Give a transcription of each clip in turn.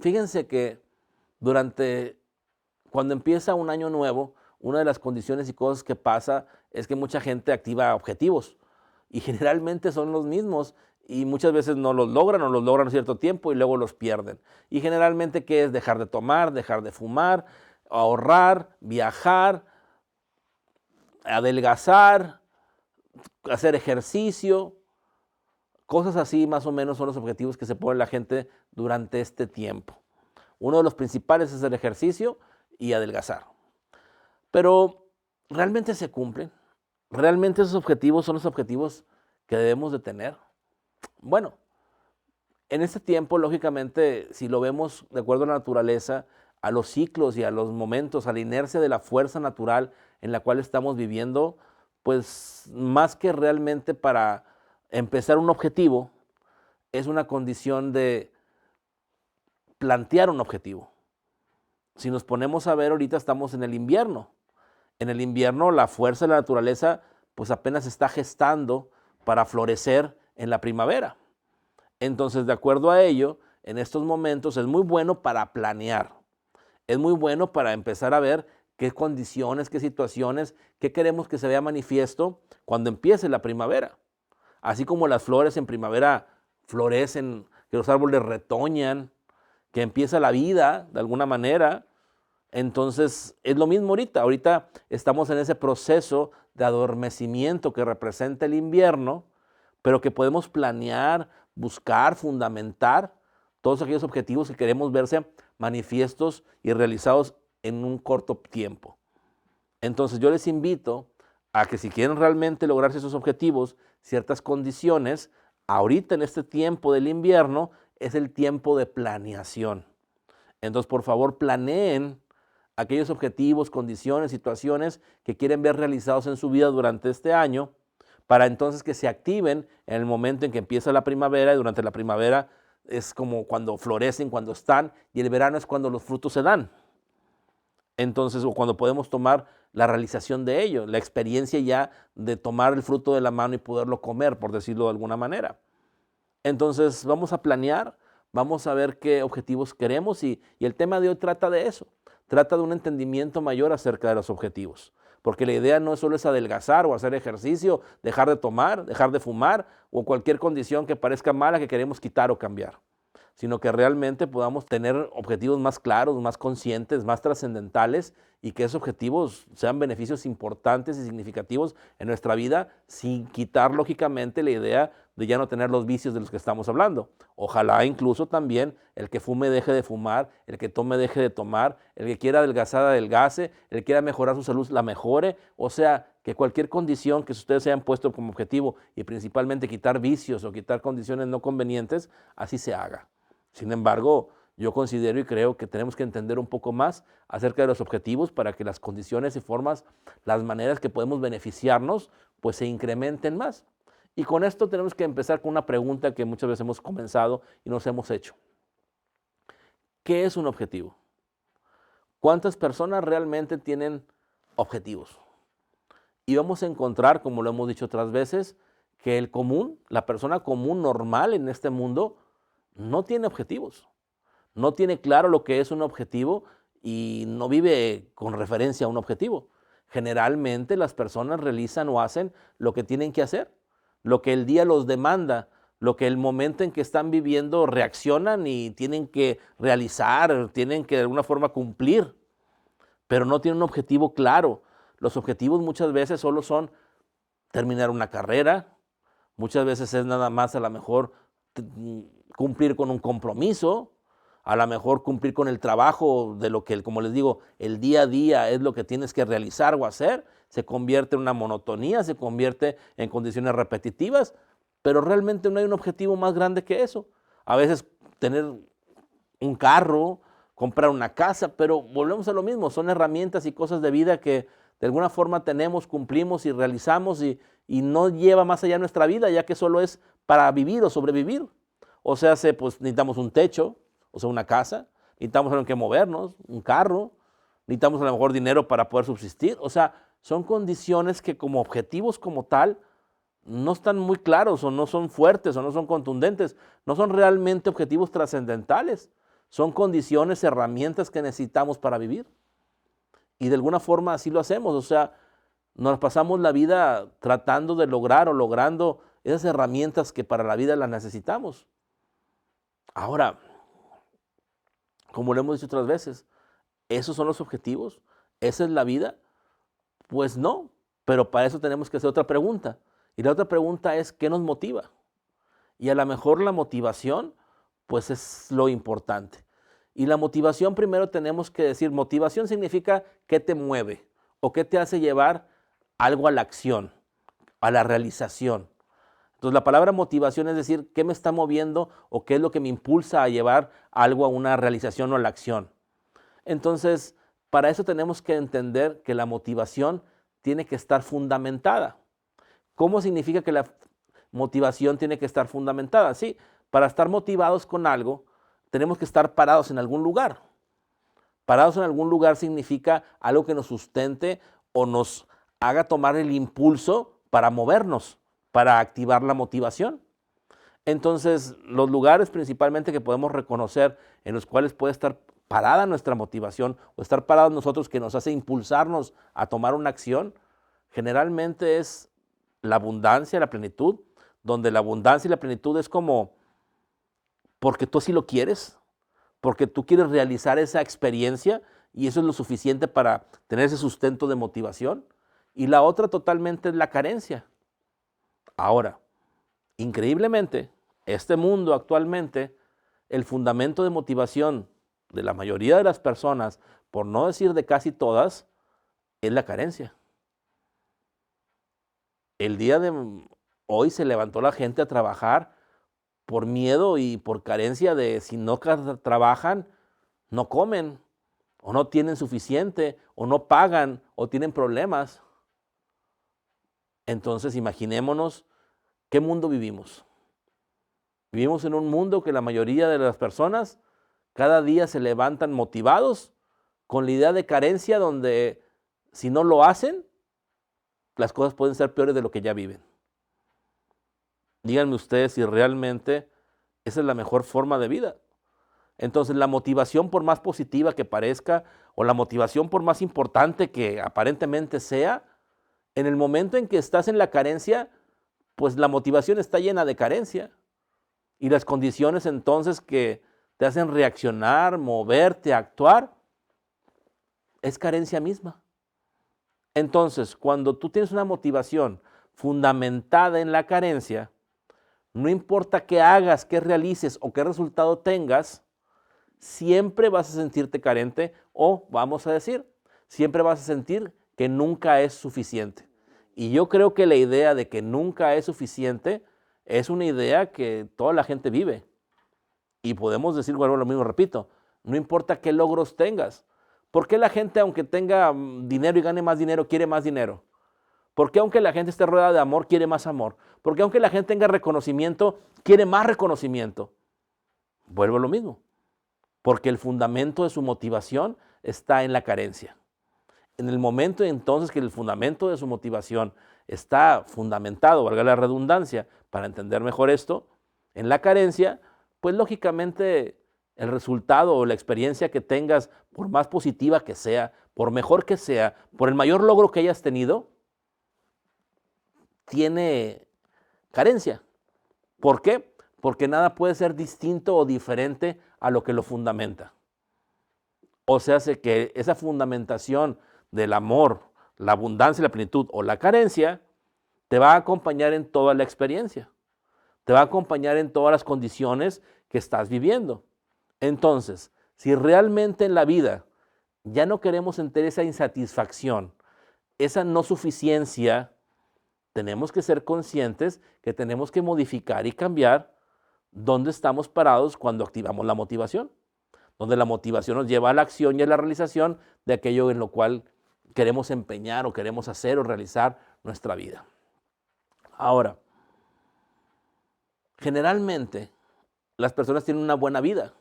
Fíjense que cuando empieza un año nuevo, una de las condiciones y cosas que pasa es que mucha gente activa objetivos y generalmente son los mismos y muchas veces no los logran o los logran cierto tiempo y luego los pierden. Y generalmente, ¿qué es? Dejar de tomar, dejar de fumar, ahorrar, viajar, adelgazar, hacer ejercicio, cosas así más o menos son los objetivos que se pone la gente durante este tiempo. Uno de los principales es el ejercicio y adelgazar. Pero, ¿realmente se cumplen? ¿Realmente esos objetivos son los objetivos que debemos de tener? Bueno, en este tiempo, lógicamente, si lo vemos de acuerdo a la naturaleza, a los ciclos y a los momentos, a la inercia de la fuerza natural en la cual estamos viviendo, pues más que realmente para empezar un objetivo, es una condición de plantear un objetivo. Si nos ponemos a ver, ahorita estamos en el invierno. En el invierno la fuerza de la naturaleza pues apenas está gestando para florecer en la primavera. Entonces, de acuerdo a ello, en estos momentos es muy bueno para planear. Es muy bueno para empezar a ver qué condiciones, qué situaciones, qué queremos que se vea manifiesto cuando empiece la primavera. Así como las flores en primavera florecen, que los árboles retoñan, que empieza la vida de alguna manera. Entonces, es lo mismo ahorita. Ahorita estamos en ese proceso de adormecimiento que representa el invierno, pero que podemos planear, buscar, fundamentar todos aquellos objetivos que queremos verse manifiestos y realizados en un corto tiempo. Entonces, yo les invito a que si quieren realmente lograrse esos objetivos, ciertas condiciones, ahorita en este tiempo del invierno es el tiempo de planeación. Entonces, por favor, planeen aquellos objetivos, condiciones, situaciones que quieren ver realizados en su vida durante este año, para entonces que se activen en el momento en que empieza la primavera, y durante la primavera es como cuando florecen, cuando están, y el verano es cuando los frutos se dan. Entonces, o cuando podemos tomar la realización de ello, la experiencia ya de tomar el fruto de la mano y poderlo comer, por decirlo de alguna manera. Entonces, vamos a planear, vamos a ver qué objetivos queremos y el tema de hoy trata de eso. Trata de un entendimiento mayor acerca de los objetivos. Porque la idea no solo es adelgazar o hacer ejercicio, dejar de tomar, dejar de fumar o cualquier condición que parezca mala que queremos quitar o cambiar, sino que realmente podamos tener objetivos más claros, más conscientes, más trascendentales y que esos objetivos sean beneficios importantes y significativos en nuestra vida sin quitar lógicamente la idea de ya no tener los vicios de los que estamos hablando. Ojalá incluso también el que fume deje de fumar, el que tome deje de tomar, el que quiera adelgazar adelgace, el que quiera mejorar su salud la mejore, o sea, que cualquier condición que ustedes se hayan puesto como objetivo y principalmente quitar vicios o quitar condiciones no convenientes, así se haga. Sin embargo, yo considero y creo que tenemos que entender un poco más acerca de los objetivos para que las condiciones y formas, las maneras que podemos beneficiarnos, pues se incrementen más. Y con esto tenemos que empezar con una pregunta que muchas veces hemos comenzado y nos hemos hecho. ¿Qué es un objetivo? ¿Cuántas personas realmente tienen objetivos? Y vamos a encontrar, como lo hemos dicho otras veces, que el común, la persona común normal en este mundo, no tiene objetivos. No tiene claro lo que es un objetivo y no vive con referencia a un objetivo. Generalmente las personas realizan o hacen lo que tienen que hacer, lo que el día los demanda, lo que el momento en que están viviendo reaccionan y tienen que realizar, tienen que de alguna forma cumplir, pero no tienen un objetivo claro. Los objetivos muchas veces solo son terminar una carrera, muchas veces es nada más a lo mejor cumplir con un compromiso, a lo mejor cumplir con el trabajo de lo que, como les digo, el día a día es lo que tienes que realizar o hacer, se convierte en una monotonía, se convierte en condiciones repetitivas, pero realmente no hay un objetivo más grande que eso. A veces tener un carro, comprar una casa, pero volvemos a lo mismo, son herramientas y cosas de vida que de alguna forma tenemos, cumplimos y realizamos y no lleva más allá nuestra vida, ya que solo es para vivir o sobrevivir. O sea, pues necesitamos un techo, o sea, una casa, necesitamos algo en que movernos, un carro, necesitamos a lo mejor dinero para poder subsistir. O sea, son condiciones que como objetivos como tal no están muy claros o no son fuertes o no son contundentes, no son realmente objetivos trascendentales. son condiciones, herramientas que necesitamos para vivir. Y de alguna forma así lo hacemos, o sea, nos pasamos la vida tratando de lograr o logrando esas herramientas que para la vida las necesitamos. Ahora, como lo hemos dicho otras veces, ¿esos son los objetivos? ¿Esa es la vida? Pues no, pero para eso tenemos que hacer otra pregunta. Y la otra pregunta es, ¿qué nos motiva? Y a lo mejor la motivación, pues es lo importante. Y la motivación primero tenemos que decir, motivación significa qué te mueve o qué te hace llevar algo a la acción, a la realización. Entonces la palabra motivación es decir, qué me está moviendo o qué es lo que me impulsa a llevar algo a una realización o a la acción. Entonces, para eso tenemos que entender que la motivación tiene que estar fundamentada. ¿Cómo significa que la motivación tiene que estar fundamentada? Sí, para estar motivados con algo, tenemos que estar parados en algún lugar. Parados en algún lugar significa algo que nos sustente o nos haga tomar el impulso para movernos, para activar la motivación. Entonces, los lugares principalmente que podemos reconocer en los cuales puede estar parada nuestra motivación o estar parados nosotros que nos hace impulsarnos a tomar una acción, generalmente es la abundancia, la plenitud, donde la abundancia y la plenitud es como porque tú así lo quieres, porque tú quieres realizar esa experiencia y eso es lo suficiente para tener ese sustento de motivación. Y la otra totalmente es la carencia. Ahora, increíblemente, este mundo actualmente, el fundamento de motivación de la mayoría de las personas, por no decir de casi todas, es la carencia. El día de hoy se levantó la gente a trabajar por miedo y por carencia de si no trabajan, no comen, o no tienen suficiente, o no pagan, o tienen problemas. Entonces imaginémonos qué mundo vivimos. Vivimos en un mundo que la mayoría de las personas cada día se levantan motivados con la idea de carencia donde si no lo hacen, las cosas pueden ser peores de lo que ya viven. Díganme ustedes si realmente esa es la mejor forma de vida. Entonces la motivación por más positiva que parezca o la motivación por más importante que aparentemente sea, en el momento en que estás en la carencia, pues la motivación está llena de carencia. Y las condiciones entonces que te hacen reaccionar, moverte, actuar, es carencia misma. Entonces, cuando tú tienes una motivación fundamentada en la carencia, no importa qué hagas, qué realices o qué resultado tengas, siempre vas a sentirte carente o, vamos a decir, siempre vas a sentir que nunca es suficiente. Y yo creo que la idea de que nunca es suficiente es una idea que toda la gente vive. Y podemos decir, bueno, lo mismo, repito, no importa qué logros tengas. ¿Por qué la gente, aunque tenga dinero y gane más dinero, quiere más dinero? ¿Por qué aunque la gente esté rodeada de amor, quiere más amor? ¿Por qué aunque la gente tenga reconocimiento, quiere más reconocimiento? Vuelvo a lo mismo. Porque el fundamento de su motivación está en la carencia. En el momento entonces que el fundamento de su motivación está fundamentado, valga la redundancia, para entender mejor esto, en la carencia, pues lógicamente el resultado o la experiencia que tengas, por más positiva que sea, por mejor que sea, por el mayor logro que hayas tenido, tiene carencia. ¿Por qué? Porque nada puede ser distinto o diferente a lo que lo fundamenta. O sea, hace que esa fundamentación del amor, la abundancia, la plenitud o la carencia, te va a acompañar en toda la experiencia. Te va a acompañar en todas las condiciones que estás viviendo. Entonces, si realmente en la vida ya no queremos sentir esa insatisfacción, esa no suficiencia, tenemos que ser conscientes que tenemos que modificar y cambiar dónde estamos parados cuando activamos la motivación. Donde la motivación nos lleva a la acción y a la realización de aquello en lo cual queremos empeñar o queremos hacer o realizar nuestra vida. Ahora, generalmente las personas tienen una buena vida,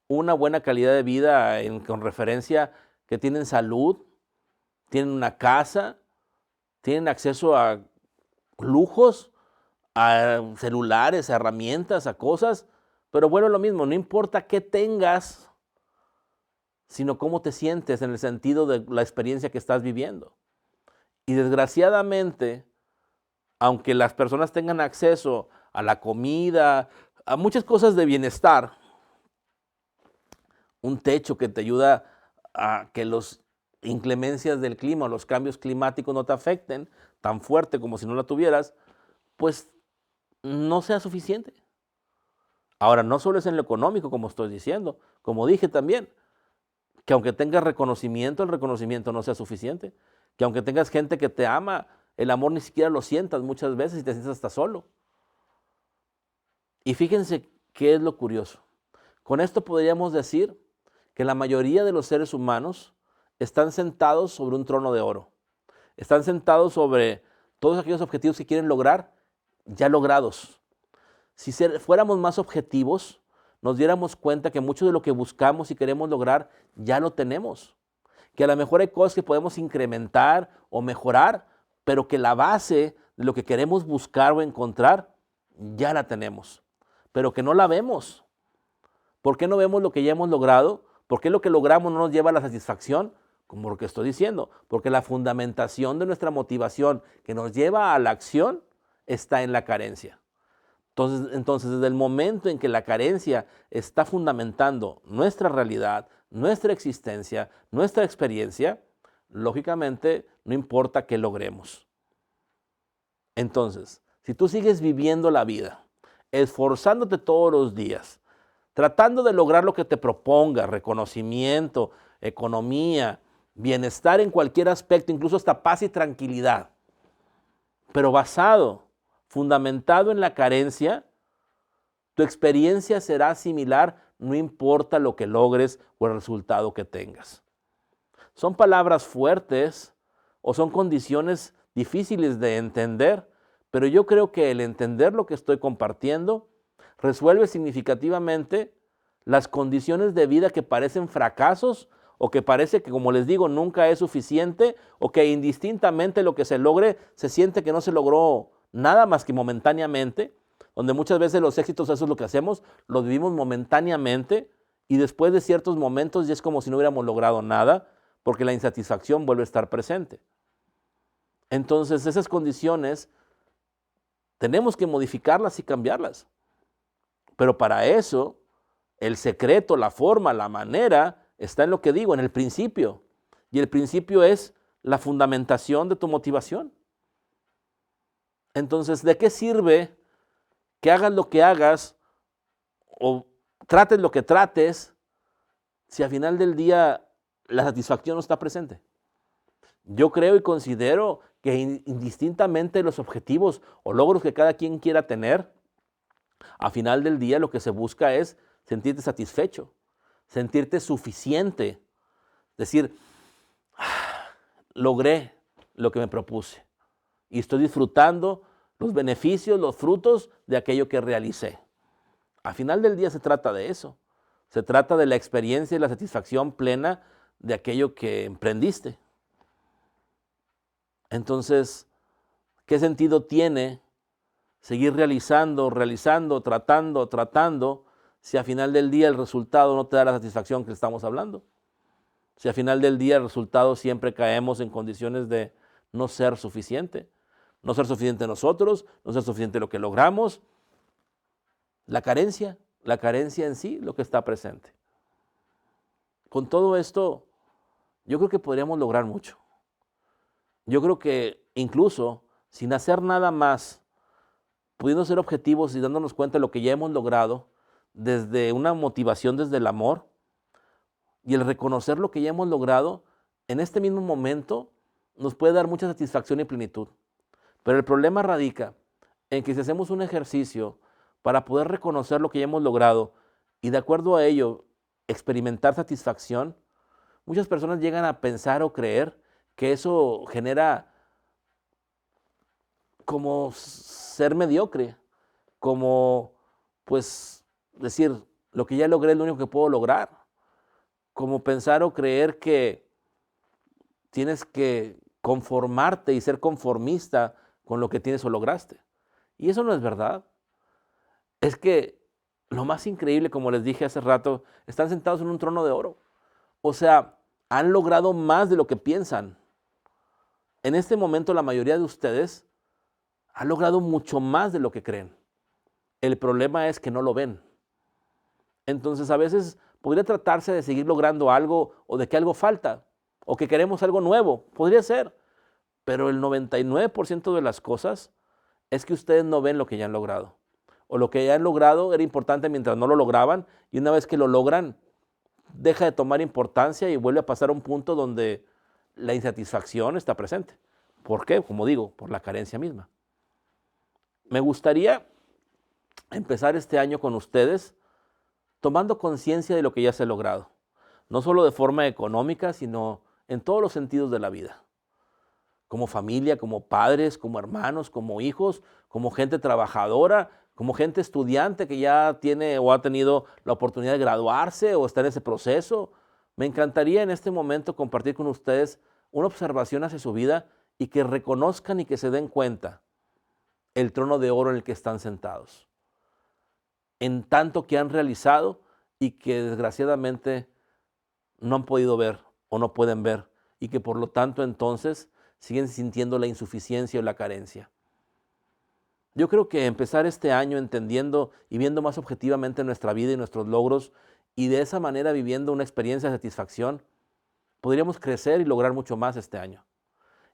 una buena calidad de vida con referencia que tienen salud, tienen una casa, tienen acceso a lujos, a celulares, a herramientas, a cosas, Pero vuelvo a lo mismo, no importa qué tengas, sino cómo te sientes en el sentido de la experiencia que estás viviendo. Y desgraciadamente, aunque las personas tengan acceso a la comida, a muchas cosas de bienestar, un techo que te ayuda a que las inclemencias del clima o los cambios climáticos no te afecten tan fuerte como si no la tuvieras, pues no sea suficiente. Ahora, no solo es en lo económico, como estoy diciendo, como dije también, que aunque tengas reconocimiento, el reconocimiento no sea suficiente. Que aunque tengas gente que te ama, el amor ni siquiera lo sientas muchas veces y te sientes hasta solo. Y fíjense qué es lo curioso. Con esto podríamos decir que la mayoría de los seres humanos están sentados sobre un trono de oro. Están sentados sobre todos aquellos objetivos que quieren lograr, ya logrados. Si fuéramos más objetivos, nos diéramos cuenta que mucho de lo que buscamos y queremos lograr ya lo tenemos. Que a lo mejor hay cosas que podemos incrementar o mejorar, pero que la base de lo que queremos buscar o encontrar ya la tenemos, pero que no la vemos. ¿Por qué no vemos lo que ya hemos logrado? ¿Por qué lo que logramos no nos lleva a la satisfacción? Como lo que estoy diciendo, porque la fundamentación de nuestra motivación que nos lleva a la acción está en la carencia. Entonces, desde el momento en que la carencia está fundamentando nuestra realidad, nuestra existencia, nuestra experiencia, lógicamente no importa qué logremos. Entonces, si tú sigues viviendo la vida, esforzándote todos los días, tratando de lograr lo que te proponga, reconocimiento, economía, bienestar en cualquier aspecto, incluso hasta paz y tranquilidad, pero fundamentado en la carencia, tu experiencia será similar, no importa lo que logres o el resultado que tengas. Son palabras fuertes o son condiciones difíciles de entender, pero yo creo que el entender lo que estoy compartiendo resuelve significativamente las condiciones de vida que parecen fracasos o que parece que, como les digo, nunca es suficiente o que indistintamente lo que se logre se siente que no se logró nada más que momentáneamente, donde muchas veces los éxitos, eso es lo que hacemos, los vivimos momentáneamente y después de ciertos momentos ya es como si no hubiéramos logrado nada porque la insatisfacción vuelve a estar presente. Entonces esas condiciones tenemos que modificarlas y cambiarlas. Pero para eso, el secreto, la forma, la manera, está en lo que digo, en el principio. Y el principio es la fundamentación de tu motivación. Entonces, ¿de qué sirve que hagas lo que hagas o trates lo que trates si al final del día la satisfacción no está presente? Yo creo y considero que indistintamente los objetivos o logros que cada quien quiera tener, al final del día lo que se busca es sentirte satisfecho, sentirte suficiente, decir, logré lo que me propuse y estoy disfrutando los beneficios, los frutos de aquello que realicé. Al final del día se trata de eso, se trata de la experiencia y la satisfacción plena de aquello que emprendiste. Entonces, ¿qué sentido tiene seguir realizando, tratando, si al final del día el resultado no te da la satisfacción que estamos hablando? Si al final del día el resultado siempre caemos en condiciones de no ser suficiente. No ser suficiente nosotros, no ser suficiente lo que logramos. La carencia en sí, lo que está presente. Con todo esto, yo creo que podríamos lograr mucho. Yo creo que incluso sin hacer nada más, pudiendo ser objetivos y dándonos cuenta de lo que ya hemos logrado, desde una motivación, desde el amor, y el reconocer lo que ya hemos logrado, en este mismo momento nos puede dar mucha satisfacción y plenitud. Pero el problema radica en que si hacemos un ejercicio para poder reconocer lo que ya hemos logrado y de acuerdo a ello experimentar satisfacción, muchas personas llegan a pensar o creer que eso genera como ser mediocre, como pues decir, lo que ya logré es lo único que puedo lograr, como pensar o creer que tienes que conformarte y ser conformista con lo que tienes o lograste. Y eso no es verdad. Es que lo más increíble, como les dije hace rato, están sentados en un trono de oro. O sea, han logrado más de lo que piensan. En este momento la mayoría de ustedes ha logrado mucho más de lo que creen. El problema es que no lo ven. Entonces a veces podría tratarse de seguir logrando algo o de que algo falta o que queremos algo nuevo. Podría ser, pero el 99% de las cosas es que ustedes no ven lo que ya han logrado. O lo que ya han logrado era importante mientras no lo lograban y una vez que lo logran, deja de tomar importancia y vuelve a pasar a un punto donde la insatisfacción está presente. ¿Por qué? Como digo, por la carencia misma. Me gustaría empezar este año con ustedes tomando conciencia de lo que ya se ha logrado, no solo de forma económica, sino en todos los sentidos de la vida. Como familia, como padres, como hermanos, como hijos, como gente trabajadora, como gente estudiante que ya tiene o ha tenido la oportunidad de graduarse o está en ese proceso. Me encantaría en este momento compartir con ustedes una observación hacia su vida y que reconozcan y que se den cuenta el trono de oro en el que están sentados, en tanto que han realizado y que desgraciadamente no han podido ver o no pueden ver y que por lo tanto entonces siguen sintiendo la insuficiencia o la carencia. Yo creo que empezar este año entendiendo y viendo más objetivamente nuestra vida y nuestros logros y de esa manera viviendo una experiencia de satisfacción, podríamos crecer y lograr mucho más este año.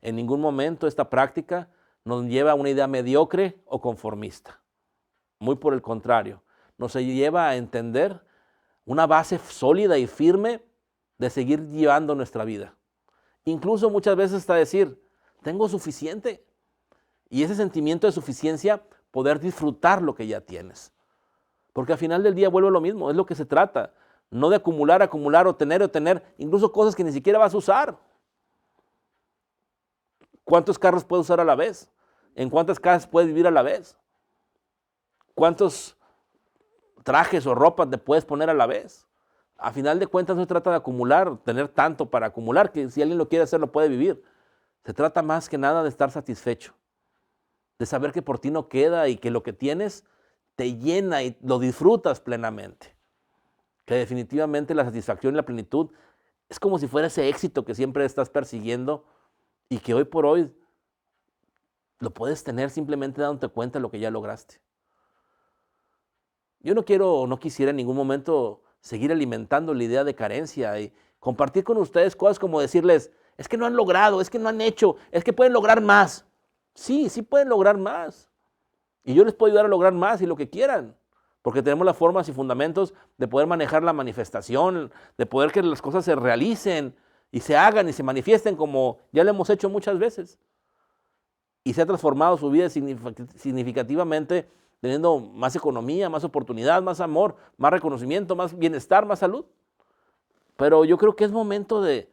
En ningún momento esta práctica nos lleva a una idea mediocre o conformista. Muy por el contrario, nos lleva a entender una base sólida y firme de seguir llevando nuestra vida. Incluso muchas veces hasta decir, tengo suficiente. Y ese sentimiento de suficiencia, poder disfrutar lo que ya tienes. Porque al final del día vuelve lo mismo, es lo que se trata. No de acumular, acumular o tener, incluso cosas que ni siquiera vas a usar. ¿Cuántos carros puedes usar a la vez? ¿En cuántas casas puedes vivir a la vez? ¿Cuántos trajes o ropas te puedes poner a la vez? A final de cuentas no se trata de acumular, tener tanto para acumular, que si alguien lo quiere hacer lo puede vivir. Se trata más que nada de estar satisfecho, de saber que por ti no queda y que lo que tienes te llena y lo disfrutas plenamente. Que definitivamente la satisfacción y la plenitud es como si fuera ese éxito que siempre estás persiguiendo y que hoy por hoy lo puedes tener simplemente dándote cuenta de lo que ya lograste. Yo no quiero o no quisiera en ningún momento seguir alimentando la idea de carencia y compartir con ustedes cosas como decirles, es que no han logrado, es que no han hecho, es que pueden lograr más. Sí, sí pueden lograr más. Y yo les puedo ayudar a lograr más y lo que quieran, porque tenemos las formas y fundamentos de poder manejar la manifestación, de poder que las cosas se realicen y se hagan y se manifiesten como ya lo hemos hecho muchas veces. Y se ha transformado su vida significativamente, teniendo más economía, más oportunidad, más amor, más reconocimiento, más bienestar, más salud. Pero yo creo que es momento de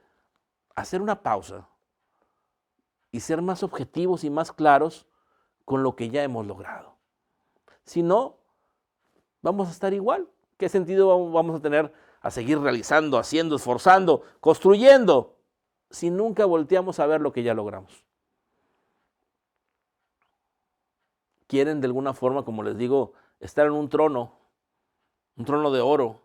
hacer una pausa y ser más objetivos y más claros con lo que ya hemos logrado. Si no, vamos a estar igual. ¿Qué sentido vamos a tener a seguir realizando, haciendo, esforzando, construyendo, si nunca volteamos a ver lo que ya logramos? Quieren de alguna forma, como les digo, estar en un trono de oro,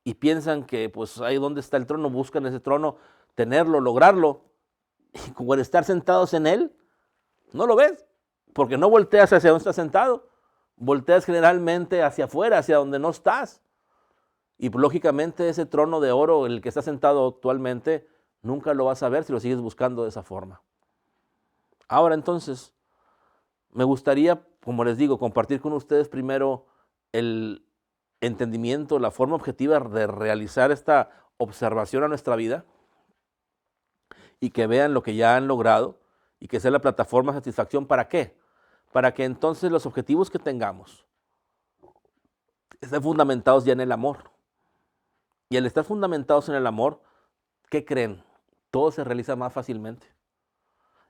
y piensan que pues ahí donde está el trono, buscan ese trono, tenerlo, lograrlo, y como al estar sentados en él, no lo ves, porque no volteas hacia donde estás sentado, volteas generalmente hacia afuera, hacia donde no estás. Y lógicamente ese trono de oro en el que estás sentado actualmente, nunca lo vas a ver si lo sigues buscando de esa forma. Ahora entonces, me gustaría, como les digo, compartir con ustedes primero el entendimiento, la forma objetiva de realizar esta observación a nuestra vida y que vean lo que ya han logrado y que sea la plataforma de satisfacción. ¿Para qué? Para que entonces los objetivos que tengamos estén fundamentados ya en el amor. Y al estar fundamentados en el amor, ¿qué creen? Todo se realiza más fácilmente.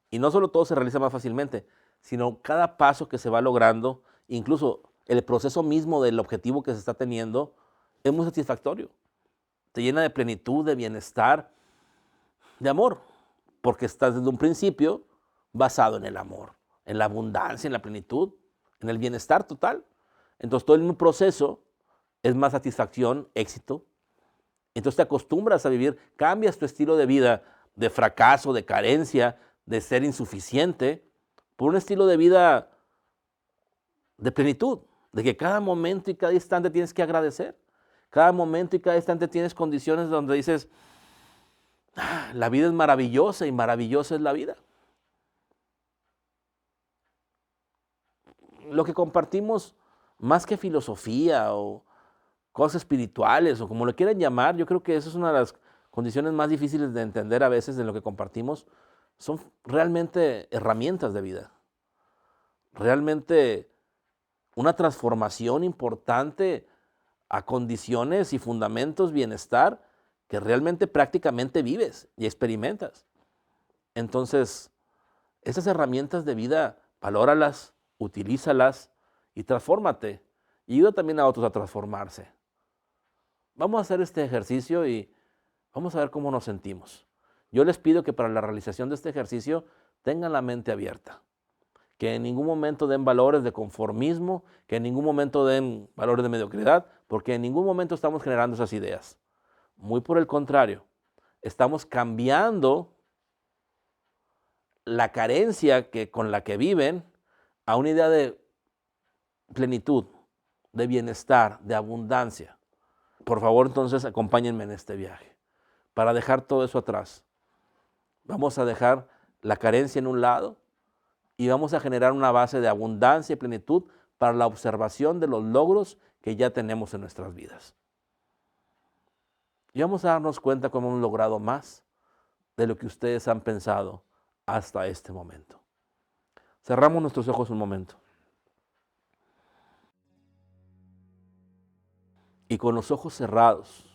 Y no solo todo se realiza más fácilmente, sino cada paso que se va logrando, incluso el proceso mismo del objetivo que se está teniendo, es muy satisfactorio. Te llena de plenitud, de bienestar, de amor, porque estás desde un principio basado en el amor, en la abundancia, en la plenitud, en el bienestar total. Entonces todo el proceso es más satisfacción, éxito. Entonces te acostumbras a vivir, cambias tu estilo de vida de fracaso, de carencia, de ser insuficiente, por un estilo de vida de plenitud, de que cada momento y cada instante tienes que agradecer. Cada momento y cada instante tienes condiciones donde dices, la vida es maravillosa y maravillosa es la vida. Lo que compartimos, más que filosofía o cosas espirituales o como lo quieran llamar, yo creo que eso es una de las condiciones más difíciles de entender a veces de lo que compartimos, son realmente herramientas de vida. Realmente una transformación importante a condiciones y fundamentos, bienestar, que realmente prácticamente vives y experimentas. Entonces, esas herramientas de vida, valóralas, utilízalas y transfórmate. Y ayuda también a otros a transformarse. Vamos a hacer este ejercicio y vamos a ver cómo nos sentimos. Yo les pido que para la realización de este ejercicio tengan la mente abierta, que en ningún momento den valores de conformismo, que en ningún momento den valores de mediocridad, porque en ningún momento estamos generando esas ideas. Muy por el contrario, estamos cambiando la carencia con la que viven a una idea de plenitud, de bienestar, de abundancia. Por favor, entonces, acompáñenme en este viaje para dejar todo eso atrás. Vamos a dejar la carencia en un lado y vamos a generar una base de abundancia y plenitud para la observación de los logros que ya tenemos en nuestras vidas. Y vamos a darnos cuenta cómo hemos logrado más de lo que ustedes han pensado hasta este momento. Cerramos nuestros ojos un momento. Y con los ojos cerrados,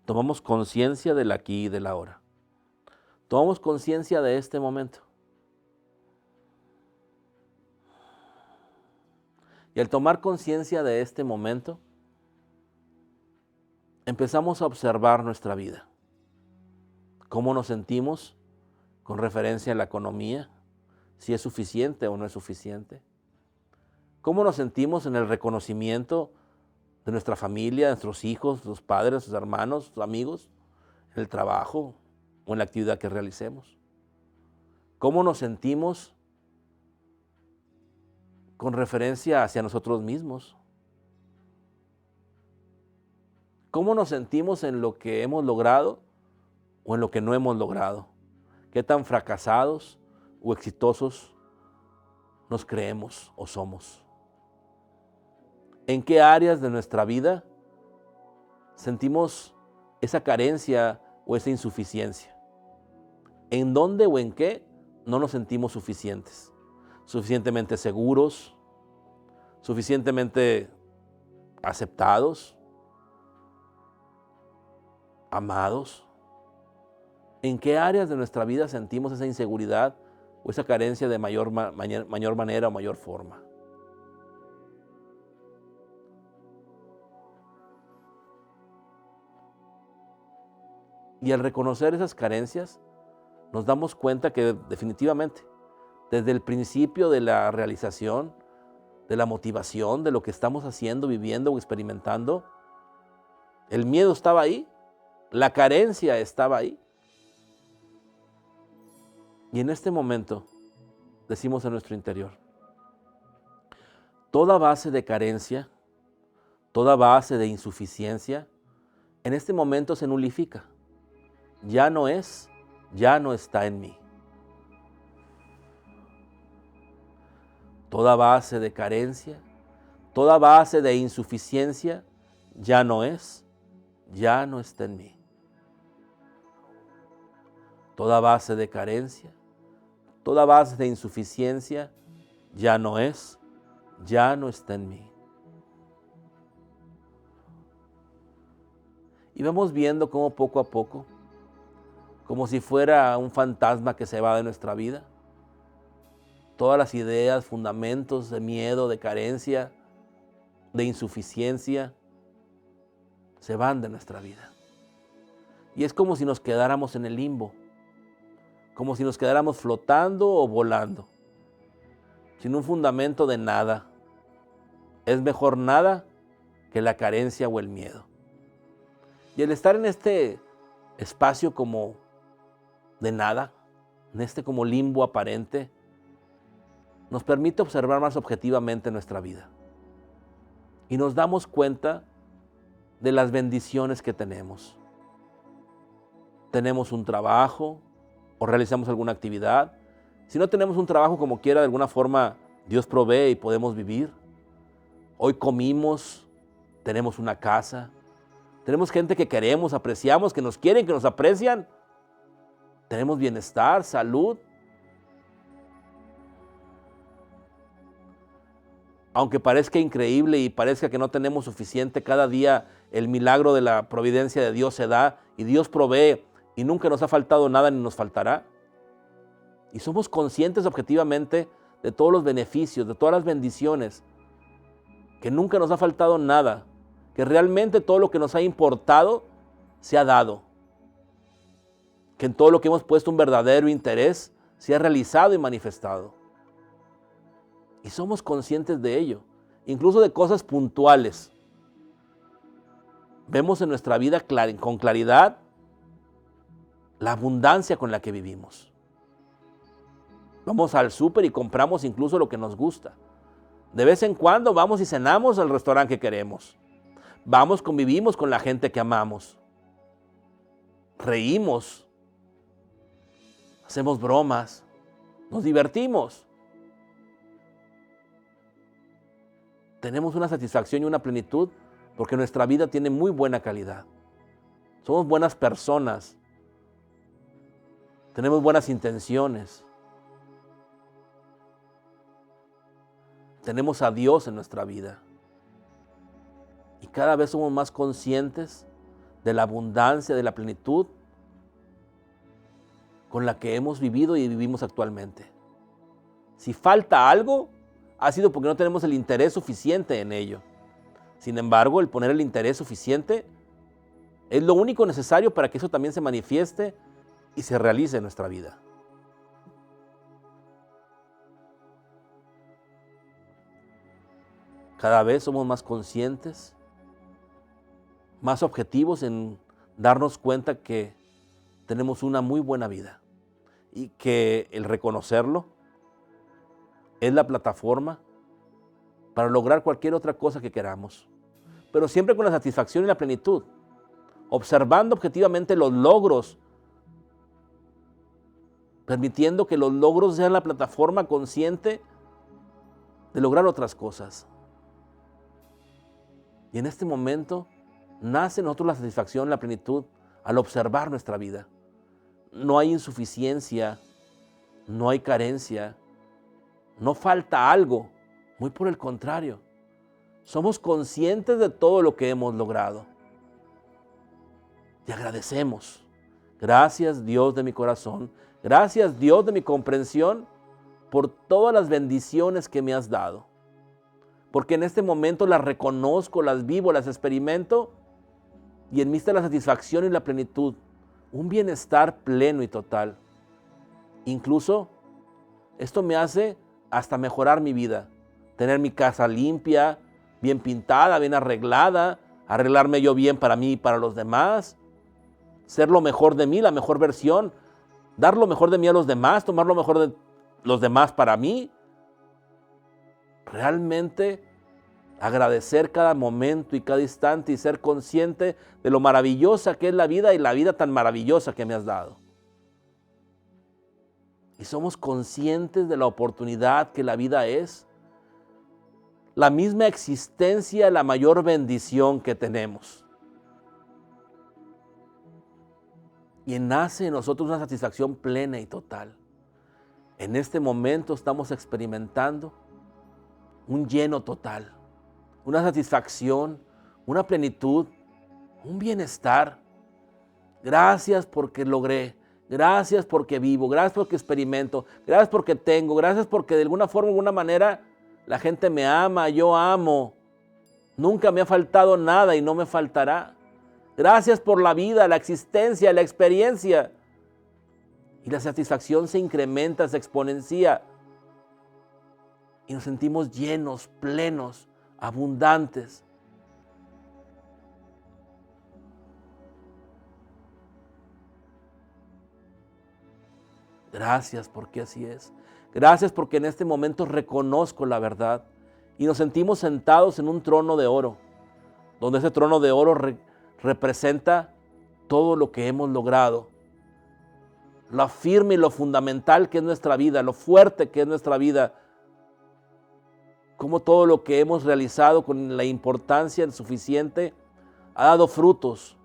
tomamos conciencia del aquí y del ahora. Tomamos conciencia de este momento. Y al tomar conciencia de este momento, empezamos a observar nuestra vida. Cómo nos sentimos con referencia a la economía, si es suficiente o no es suficiente. Cómo nos sentimos en el reconocimiento de nuestra familia, de nuestros hijos, nuestros padres, nuestros hermanos, nuestros amigos, en el trabajo o en la actividad que realicemos. Cómo nos sentimos con referencia hacia nosotros mismos. ¿Cómo nos sentimos en lo que hemos logrado o en lo que no hemos logrado? ¿Qué tan fracasados o exitosos nos creemos o somos? ¿En qué áreas de nuestra vida sentimos esa carencia o esa insuficiencia? ¿En dónde o en qué no nos sentimos suficientes? ¿Suficientemente seguros? ¿Suficientemente aceptados? ¿Amados? ¿En qué áreas de nuestra vida sentimos esa inseguridad o esa carencia de mayor manera o mayor forma? Y al reconocer esas carencias, nos damos cuenta que definitivamente, desde el principio de la realización, de la motivación, de lo que estamos haciendo, viviendo o experimentando, el miedo estaba ahí, la carencia estaba ahí. Y en este momento decimos en nuestro interior, toda base de carencia, toda base de insuficiencia, en este momento se nulifica. Ya no es, ya no está en mí. Toda base de carencia, toda base de insuficiencia, ya no es, ya no está en mí. Toda base de carencia, toda base de insuficiencia, ya no es, ya no está en mí. Y vamos viendo cómo poco a poco, como si fuera un fantasma que se va de nuestra vida, todas las ideas, fundamentos de miedo, de carencia, de insuficiencia, se van de nuestra vida. Y es como si nos quedáramos en el limbo, como si nos quedáramos flotando o volando, sin un fundamento de nada. Es mejor nada que la carencia o el miedo. Y el estar en este espacio como de nada, en este como limbo aparente, nos permite observar más objetivamente nuestra vida. Y nos damos cuenta de las bendiciones que tenemos. Tenemos un trabajo o realizamos alguna actividad. Si no tenemos un trabajo como quiera, de alguna forma Dios provee y podemos vivir. Hoy comimos, tenemos una casa, tenemos gente que queremos, apreciamos, que nos quieren, que nos aprecian. Tenemos bienestar, salud. Aunque parezca increíble y parezca que no tenemos suficiente, cada día el milagro de la providencia de Dios se da y Dios provee y nunca nos ha faltado nada ni nos faltará. Y somos conscientes objetivamente de todos los beneficios, de todas las bendiciones, que nunca nos ha faltado nada, que realmente todo lo que nos ha importado se ha dado, que en todo lo que hemos puesto un verdadero interés se ha realizado y manifestado. Y somos conscientes de ello, incluso de cosas puntuales. Vemos en nuestra vida con claridad la abundancia con la que vivimos. Vamos al súper y compramos incluso lo que nos gusta. De vez en cuando vamos y cenamos al restaurante que queremos. Vamos, convivimos con la gente que amamos. Reímos. Hacemos bromas. Nos divertimos. Tenemos una satisfacción y una plenitud porque nuestra vida tiene muy buena calidad. Somos buenas personas. Tenemos buenas intenciones. Tenemos a Dios en nuestra vida. Y cada vez somos más conscientes de la abundancia, de la plenitud con la que hemos vivido y vivimos actualmente. Si falta algo, ha sido porque no tenemos el interés suficiente en ello. Sin embargo, el poner el interés suficiente es lo único necesario para que eso también se manifieste y se realice en nuestra vida. Cada vez somos más conscientes, más objetivos en darnos cuenta que tenemos una muy buena vida y que el reconocerlo es la plataforma para lograr cualquier otra cosa que queramos, pero siempre con la satisfacción y la plenitud, observando objetivamente los logros, permitiendo que los logros sean la plataforma consciente de lograr otras cosas. Y en este momento nace en nosotros la satisfacción, la plenitud, al observar nuestra vida. No hay insuficiencia, no hay carencia, no falta algo, muy por el contrario. Somos conscientes de todo lo que hemos logrado. Y agradecemos. Gracias, Dios de mi corazón. Gracias, Dios de mi comprensión, por todas las bendiciones que me has dado. Porque en este momento las reconozco, las vivo, las experimento y en mí está la satisfacción y la plenitud, un bienestar pleno y total. Incluso esto me hace hasta mejorar mi vida, tener mi casa limpia, bien pintada, bien arreglada, arreglarme yo bien para mí y para los demás, ser lo mejor de mí, la mejor versión, dar lo mejor de mí a los demás, tomar lo mejor de los demás para mí. Realmente agradecer cada momento y cada instante y ser consciente de lo maravillosa que es la vida y la vida tan maravillosa que me has dado. Y somos conscientes de la oportunidad que la vida es, la misma existencia, la mayor bendición que tenemos. Y nace en nosotros una satisfacción plena y total. En este momento estamos experimentando un lleno total, una satisfacción, una plenitud, un bienestar. Gracias porque logré, gracias porque vivo, gracias porque experimento, gracias porque tengo, gracias porque de alguna forma, de alguna manera, la gente me ama, yo amo. Nunca me ha faltado nada y no me faltará. Gracias por la vida, la existencia, la experiencia. Y la satisfacción se incrementa, se exponencia. Y nos sentimos llenos, plenos, abundantes. Gracias porque así es. Gracias porque en este momento reconozco la verdad y nos sentimos sentados en un trono de oro, donde ese trono de oro representa todo lo que hemos logrado, lo firme y lo fundamental que es nuestra vida, lo fuerte que es nuestra vida, cómo todo lo que hemos realizado con la importancia suficiente ha dado frutos.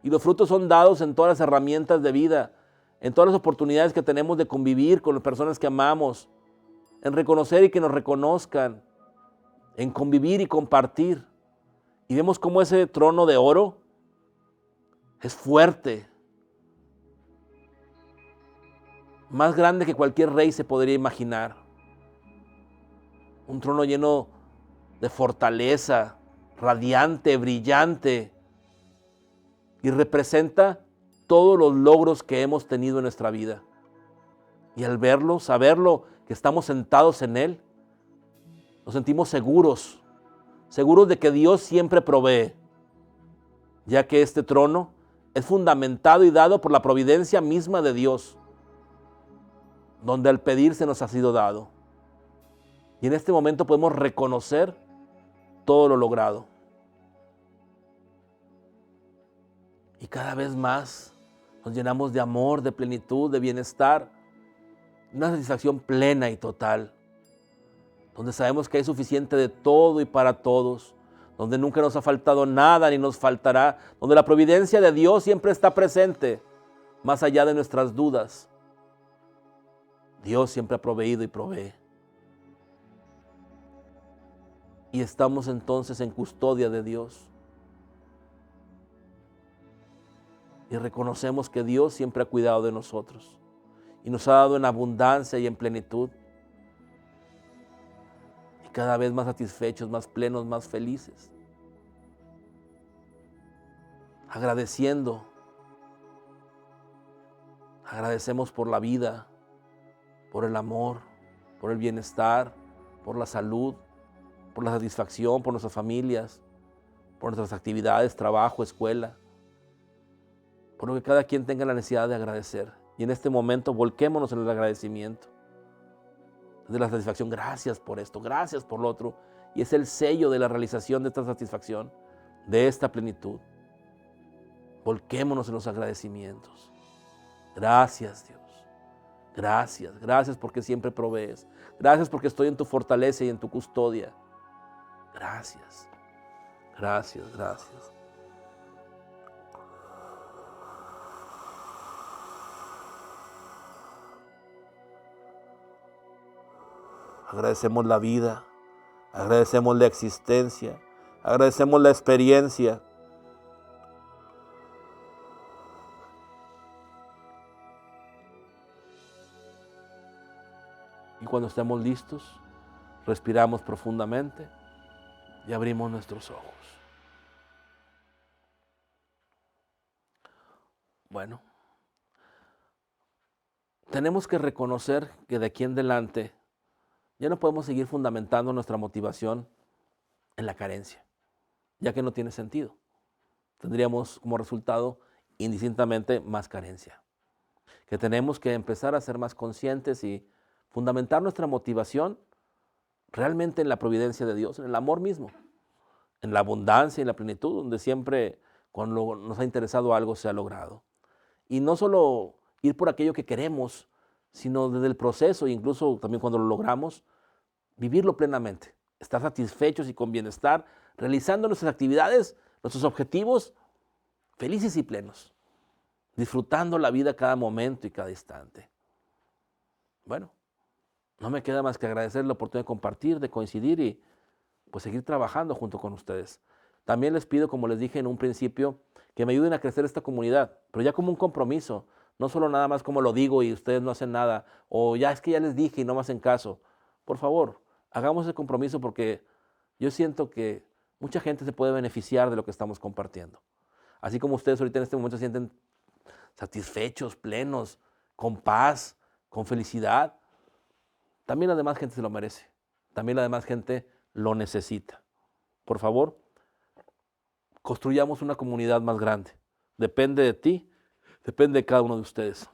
Y los frutos son dados en todas las herramientas de vida, en todas las oportunidades que tenemos de convivir con las personas que amamos, en reconocer y que nos reconozcan, en convivir y compartir. Y vemos cómo ese trono de oro es fuerte, más grande que cualquier rey se podría imaginar. Un trono lleno de fortaleza, radiante, brillante, y representa todos los logros que hemos tenido en nuestra vida. Y al verlo, saberlo, que estamos sentados en él, nos sentimos seguros de que Dios siempre provee, ya que este trono es fundamentado y dado por la providencia misma de Dios, donde al pedir se nos ha sido dado. Y en este momento podemos reconocer todo lo logrado. Y cada vez más nos llenamos de amor, de plenitud, de bienestar, una satisfacción plena y total, donde sabemos que hay suficiente de todo y para todos, donde nunca nos ha faltado nada ni nos faltará, donde la providencia de Dios siempre está presente, más allá de nuestras dudas. Dios siempre ha proveído y provee. Y estamos entonces en custodia de Dios. Y reconocemos que Dios siempre ha cuidado de nosotros y nos ha dado en abundancia y en plenitud. Y cada vez más satisfechos, más plenos, más felices. Agradeciendo. Agradecemos por la vida, por el amor, por el bienestar, por la salud, por la satisfacción, por nuestras familias, por nuestras actividades, trabajo, escuela. Por lo que cada quien tenga la necesidad de agradecer. Y en este momento volquémonos en el agradecimiento. De la satisfacción, gracias por esto, gracias por lo otro. Y es el sello de la realización de esta satisfacción, de esta plenitud. Volquémonos en los agradecimientos. Gracias, Dios. Gracias, gracias porque siempre provees. Gracias porque estoy en tu fortaleza y en tu custodia. Gracias, gracias, gracias. Agradecemos la vida, agradecemos la existencia, agradecemos la experiencia. Y cuando estemos listos, respiramos profundamente y abrimos nuestros ojos. Bueno, tenemos que reconocer que de aquí en adelante ya no podemos seguir fundamentando nuestra motivación en la carencia, ya que no tiene sentido. Tendríamos como resultado indistintamente más carencia. Que tenemos que empezar a ser más conscientes y fundamentar nuestra motivación realmente en la providencia de Dios, en el amor mismo, en la abundancia y en la plenitud, donde siempre cuando nos ha interesado algo se ha logrado. Y no solo ir por aquello que queremos, sino desde el proceso, e incluso también cuando lo logramos, vivirlo plenamente, estar satisfechos y con bienestar, realizando nuestras actividades, nuestros objetivos, felices y plenos, disfrutando la vida cada momento y cada instante. Bueno, no me queda más que agradecer la oportunidad de compartir, de coincidir y pues seguir trabajando junto con ustedes. También les pido, como les dije en un principio, que me ayuden a crecer esta comunidad, pero ya como un compromiso, no solo nada más como lo digo y ustedes no hacen nada, o ya es que ya les dije y no me hacen caso. Por favor, hagamos ese compromiso porque yo siento que mucha gente se puede beneficiar de lo que estamos compartiendo. Así como ustedes ahorita en este momento se sienten satisfechos, plenos, con paz, con felicidad, también la demás gente se lo merece. También la demás gente lo necesita. Por favor, construyamos una comunidad más grande. Depende de ti, depende de cada uno de ustedes.